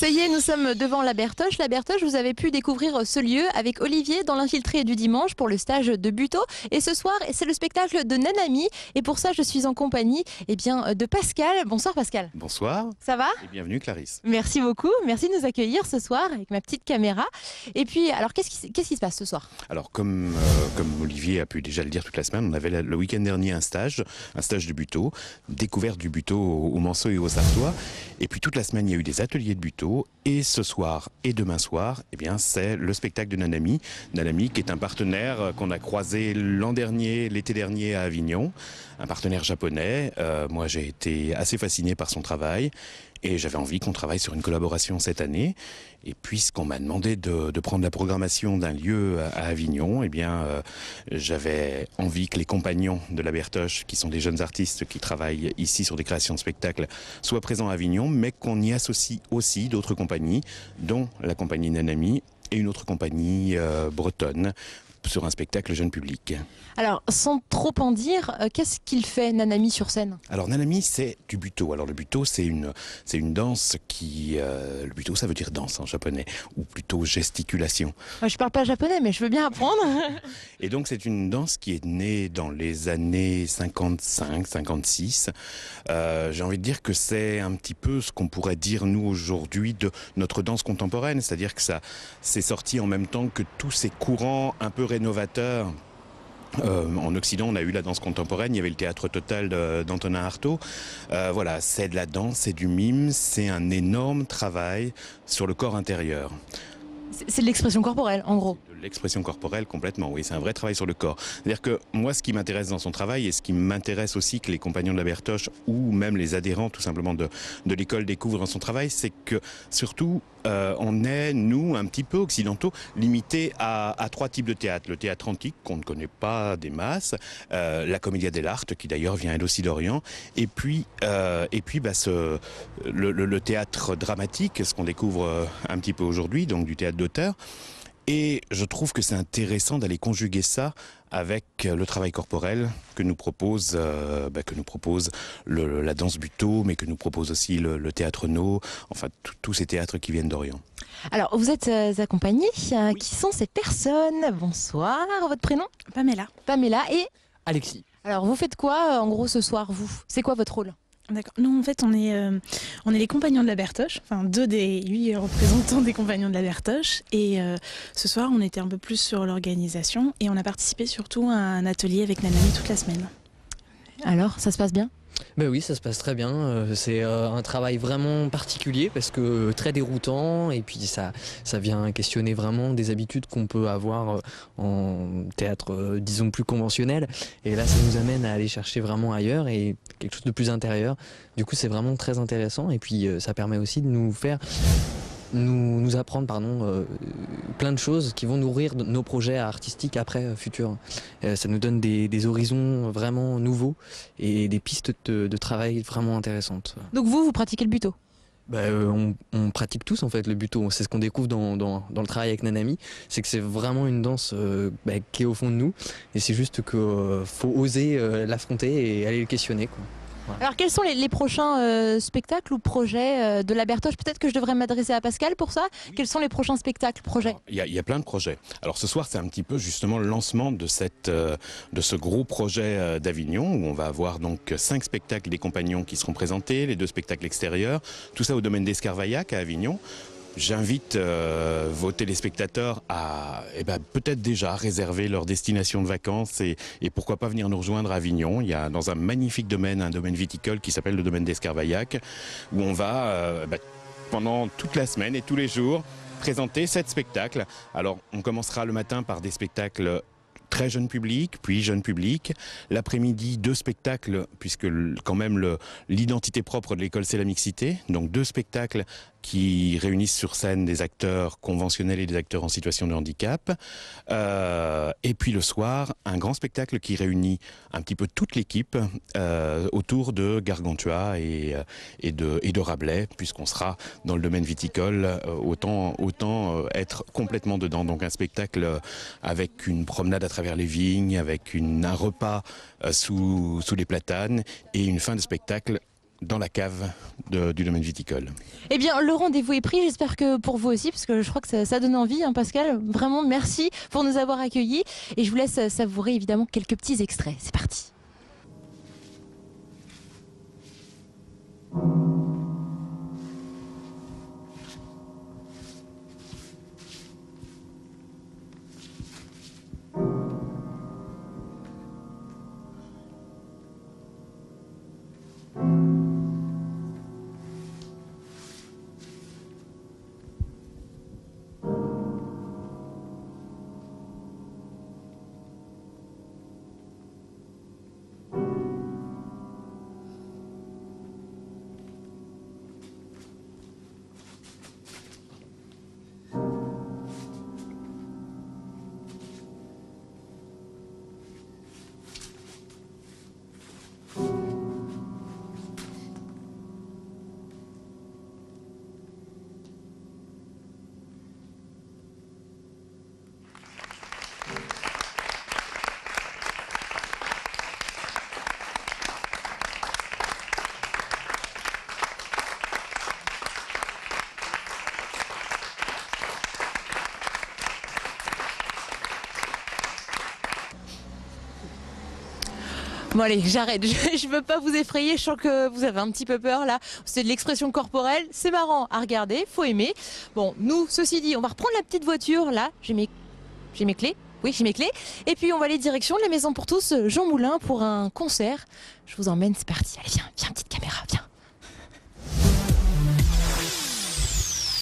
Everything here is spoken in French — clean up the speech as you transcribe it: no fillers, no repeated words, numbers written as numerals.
Ça y est, nous sommes devant la Bertoche. La Bertoche, vous avez pu découvrir ce lieu avec Olivier dans l'Infiltré du dimanche pour le stage de Buteau. Et ce soir, c'est le spectacle de Nanami. Et pour ça, je suis en compagnie de Pascal. Bonsoir Pascal. Bonsoir. Ça va? Et bienvenue Clarisse. Merci beaucoup. Merci de nous accueillir ce soir avec ma petite caméra. Et puis, alors, qu'est-ce qui se passe ce soir? Alors, comme Olivier a pu déjà le dire toute la semaine, on avait le week-end dernier un stage de Buteau, découverte du Buteau au Manceau et au Sartois. Et puis toute la semaine, il y a eu des ateliers de Buteau. Et ce soir et demain soir, eh bien, c'est le spectacle de Nanami. Nanami, qui est un partenaire qu'on a croisé l'été dernier à Avignon, un partenaire japonais. Moi, j'ai été assez fasciné par son travail. Et j'avais envie qu'on travaille sur une collaboration cette année. Et puisqu'on m'a demandé de prendre la programmation d'un lieu à Avignon, eh bien, j'avais envie que les compagnons de la Bertoche, qui sont des jeunes artistes qui travaillent ici sur des créations de spectacles, soient présents à Avignon, mais qu'on y associe aussi d'autres compagnies, dont la compagnie Nanami et une autre compagnie bretonne, sur un spectacle jeune public. Alors, sans trop en dire, qu'est-ce qu'il fait Nanami sur scène? Alors Nanami, c'est du Buteau. Alors le Buteau, c'est une danse qui... le Buteau, ça veut dire danse en japonais, ou plutôt gesticulation. Moi, je parle pas japonais, mais je veux bien apprendre. Et donc c'est une danse qui est née dans les années 55, 56. J'ai envie de dire que c'est un petit peu ce qu'on pourrait dire nous aujourd'hui de notre danse contemporaine, c'est-à-dire que ça c'est sorti en même temps que tous ces courants un peu rénovateurs. En Occident, on a eu la danse contemporaine, il y avait le théâtre total d'Antonin Artaud. Voilà, c'est de la danse, c'est du mime, c'est un énorme travail sur le corps intérieur. C'est de l'expression corporelle, en gros. De l'expression corporelle, complètement, oui, c'est un vrai travail sur le corps. C'est-à-dire que moi, ce qui m'intéresse dans son travail, et ce qui m'intéresse aussi que les compagnons de la Bertoche, ou même les adhérents tout simplement de l'école découvrent dans son travail, c'est que surtout, on est, nous, un petit peu occidentaux, limités à trois types de théâtre. Le théâtre antique, qu'on ne connaît pas des masses, la commedia dell'arte, qui d'ailleurs vient elle aussi d'Orient, et puis le théâtre dramatique, ce qu'on découvre un petit peu aujourd'hui, donc du théâtre d'auteur. Et je trouve que c'est intéressant d'aller conjuguer ça avec le travail corporel que nous propose, la danse Buteau, mais que nous propose aussi le théâtre No, enfin tous ces théâtres qui viennent d'Orient. Alors, vous êtes accompagnés. Oui. Qui sont ces personnes? Bonsoir, votre prénom? Pamela. Pamela et... Alexis. Alors, vous faites quoi en gros ce soir, vous? C'est quoi votre rôle? D'accord. Nous, en fait, on est les compagnons de la Bertoche, enfin 2 des 8 représentants des compagnons de la Bertoche. Et ce soir, on était un peu plus sur l'organisation et on a participé surtout à un atelier avec Nanami toute la semaine. Alors, ça se passe bien? Ben oui, ça se passe très bien. C'est un travail vraiment particulier parce que très déroutant et puis ça vient questionner vraiment des habitudes qu'on peut avoir en théâtre, disons, plus conventionnel. Et là, ça nous amène à aller chercher vraiment ailleurs et quelque chose de plus intérieur. Du coup, c'est vraiment très intéressant et puis ça permet aussi de nous apprendre plein de choses qui vont nourrir nos projets artistiques après futurs. Ça nous donne des horizons vraiment nouveaux et des pistes de travail vraiment intéressantes. Donc vous pratiquez le Buteau? On pratique tous en fait le Buteau, c'est ce qu'on découvre dans le travail avec Nanami, c'est que c'est vraiment une danse qui est au fond de nous et c'est juste qu'il faut oser l'affronter et aller le questionner, quoi. Voilà. Alors, quels sont les prochains spectacles ou projets de la Bertoche? Peut-être que je devrais m'adresser à Pascal pour ça. Oui. Quels sont les prochains spectacles, projets? Il y a plein de projets. Alors ce soir, c'est un petit peu justement le lancement de ce gros projet d'Avignon, où on va avoir donc 5 spectacles des compagnons qui seront présentés, les 2 spectacles extérieurs, tout ça au domaine d'Escarvaillac à Avignon. J'invite vos téléspectateurs à peut-être déjà réserver leur destination de vacances et pourquoi pas venir nous rejoindre à Avignon. Il y a dans un magnifique domaine, un domaine viticole qui s'appelle le domaine d'Escarvaillac, où on va pendant toute la semaine et tous les jours présenter 7 spectacles. Alors on commencera le matin par des spectacles très jeune public, puis jeune public. L'après-midi, 2 spectacles, puisque quand même l'identité propre de l'école, c'est la mixité. Donc 2 spectacles qui réunissent sur scène des acteurs conventionnels et des acteurs en situation de handicap. Et puis le soir, un grand spectacle qui réunit un petit peu toute l'équipe autour de Gargantua et de Rabelais, puisqu'on sera dans le domaine viticole, autant être complètement dedans. Donc un spectacle avec une promenade à travers les vignes, avec un repas sous les platanes et une fin de spectacle dans la cave du domaine viticole. Eh bien, le rendez-vous est pris. J'espère que pour vous aussi, parce que je crois que ça donne envie, hein, Pascal. Vraiment, merci pour nous avoir accueillis. Et je vous laisse savourer évidemment quelques petits extraits. C'est parti. Bon allez, j'arrête, je veux pas vous effrayer, je sens que vous avez un petit peu peur là. C'est de l'expression corporelle, c'est marrant à regarder, faut aimer. Bon, nous, ceci dit, on va reprendre la petite voiture là, j'ai mes clés. Oui, j'ai mes clés. Et puis on va aller direction la Maison pour tous, Jean Moulin, pour un concert. Je vous emmène, c'est parti. Allez, viens, petite caméra, viens.